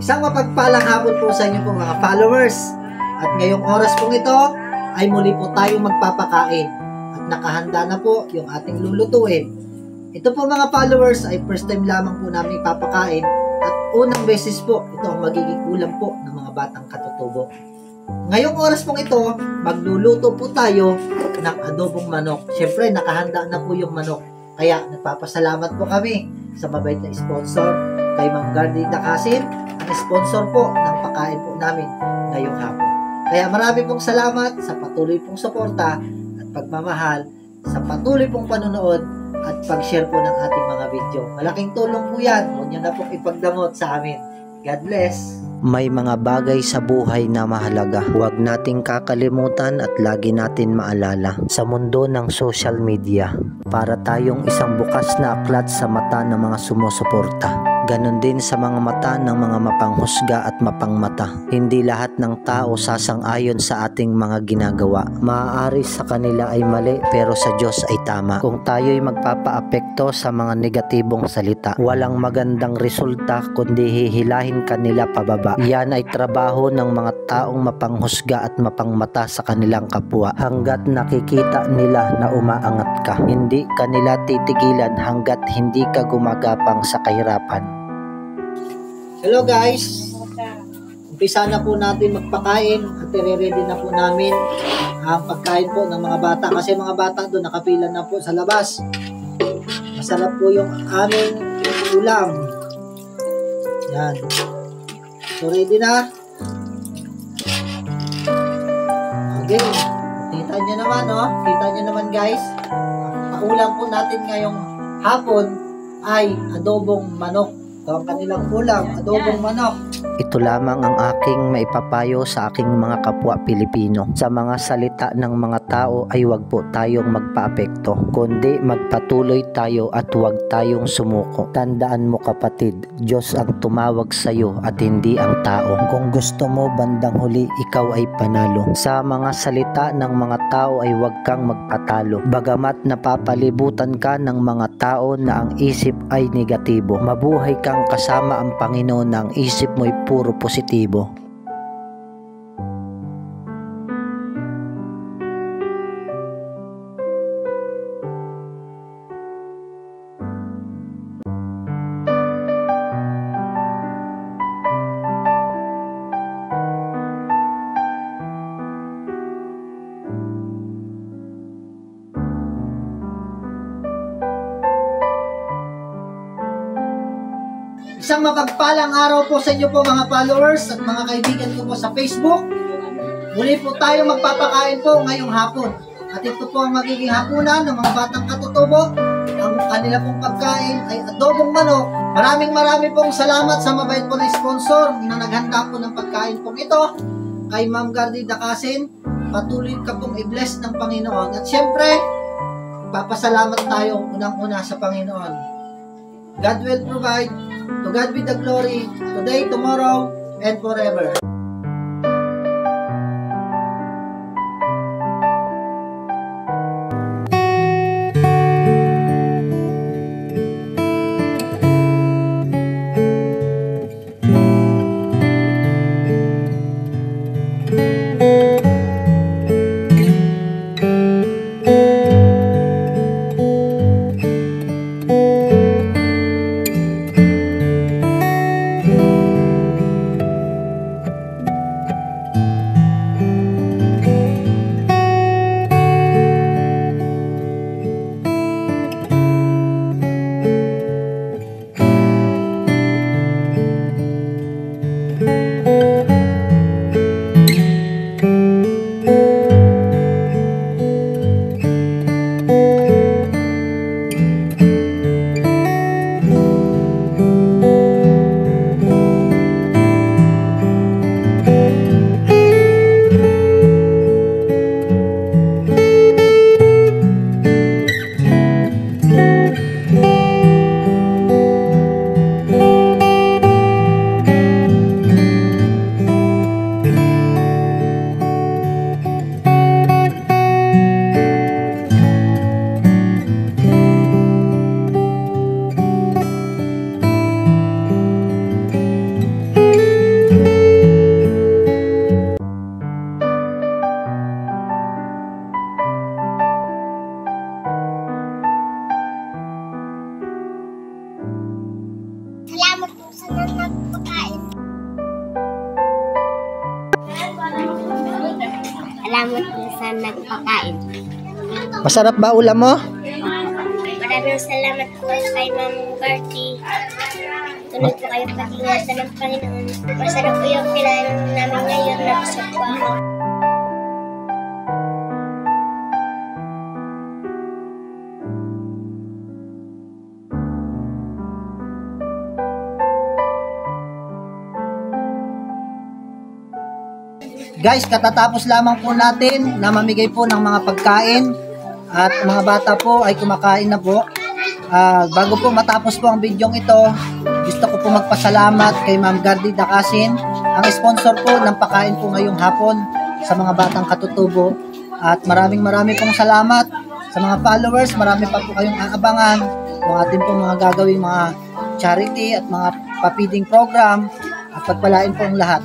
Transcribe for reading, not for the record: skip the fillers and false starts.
Isang mapagpalang hapon po sa inyo po mga followers. At ngayong oras pong ito ay muli po tayong magpapakain. At nakahanda na po yung ating lulutuin. Ito po mga followers ay first time lamang po namin ipapakain. At unang beses po ito ang magiging ulam po ng mga batang katutubo. Ngayong oras pong ito, magluluto po tayo ng adobong manok. Siyempre nakahanda na po yung manok. Kaya nagpapasalamat po kami sa mabait na sponsor kay Ma'am Gardy Dakasin, ang sponsor po ng pagkain po namin ngayong hapon. Kaya marami pong salamat sa patuloy pong suporta at pagmamahal, sa patuloy pong panonood at pag-share po ng ating mga video. Malaking tulong po yan. Huwag niyo na pong ipagdamot sa amin. God bless. May mga bagay sa buhay na mahalaga. Huwag nating kakalimutan at lagi natin maalala sa mundo ng social media para tayong isang bukas na aklat sa mata ng mga sumusuporta. Ganon din sa mga mata ng mga mapanghusga at mapangmata. Hindi lahat ng tao sasang-ayon sa ating mga ginagawa. Maaari sa kanila ay mali pero sa Diyos ay tama. Kung tayo'y magpapaapekto sa mga negatibong salita, walang magandang resulta kundi hihilahin kanila pababa. Yan ay trabaho ng mga taong mapanghusga at mapangmata sa kanilang kapwa. Hanggat nakikita nila na umaangat ka, hindi kanila titigilan hanggat hindi ka gumagapang sa kahirapan. Hello guys. Umpisa na po natin magpakain at i-ready na po namin ang pagkain po ng mga bata kasi mga bata doon nakapila na po sa labas. Masarap po yung aming ulam. Yan. So ready na? Okay. Kita nyo naman, no? Kita nyo naman guys. Ang ulam po natin ngayong hapon ay adobong manok. Ito ang kanilang ulam, adobong manok. Ito lamang ang aking maipapayo sa aking mga kapwa Pilipino. Sa mga salita ng mga tao ay huwag po tayong magpaapekto, kundi magpatuloy tayo at huwag tayong sumuko. Tandaan mo kapatid, Diyos ang tumawag sa iyo at hindi ang tao. Kung gusto mo bandang huli, ikaw ay panalo. Sa mga salita ng mga tao ay huwag kang magpatalo. Bagamat napapalibutan ka ng mga tao na ang isip ay negatibo, mabuhay kang kasama ang Panginoon na ang isip mo'y puro positibo. Isang mapagpalang araw po sa inyo po mga followers at mga kaibigan ko po sa Facebook. Muli po tayo magpapakain po ngayong hapon. At ito po ang magiging hapunan ng mga batang katutubo. Ang kanila pong pagkain ay adobong manok. Maraming pong salamat sa mabait po na sponsor na naghanda po ng pagkain pong ito. Kay Ma'am Gardy Dakasin, patuloy ka pong i-bless ng Panginoon. At syempre, papasalamat tayo unang-una sa Panginoon. God will provide. To God be the glory, today, tomorrow, and forever. Salamat po sa nagpakain. Masarap ba ulam mo? Maraming salamat po kay Ma'am Bertie. Tuloy po kayo pag-ingatan ng Panginoon. Masarap po yung kinain namin ngayon na busog po ako. Guys, katatapos lamang po natin na mamigay po ng mga pagkain at mga bata po ay kumakain na po. Bago po matapos po ang bidyong ito, gusto ko po magpasalamat kay Ma'am Gardy Dakasin, ang sponsor po ng pakain po ngayong hapon sa mga batang katutubo. At maraming pong salamat sa mga followers. Marami pa po kayong aabangan kung atin po mga gagawing mga charity at mga papiding program at pagpalain po ang lahat.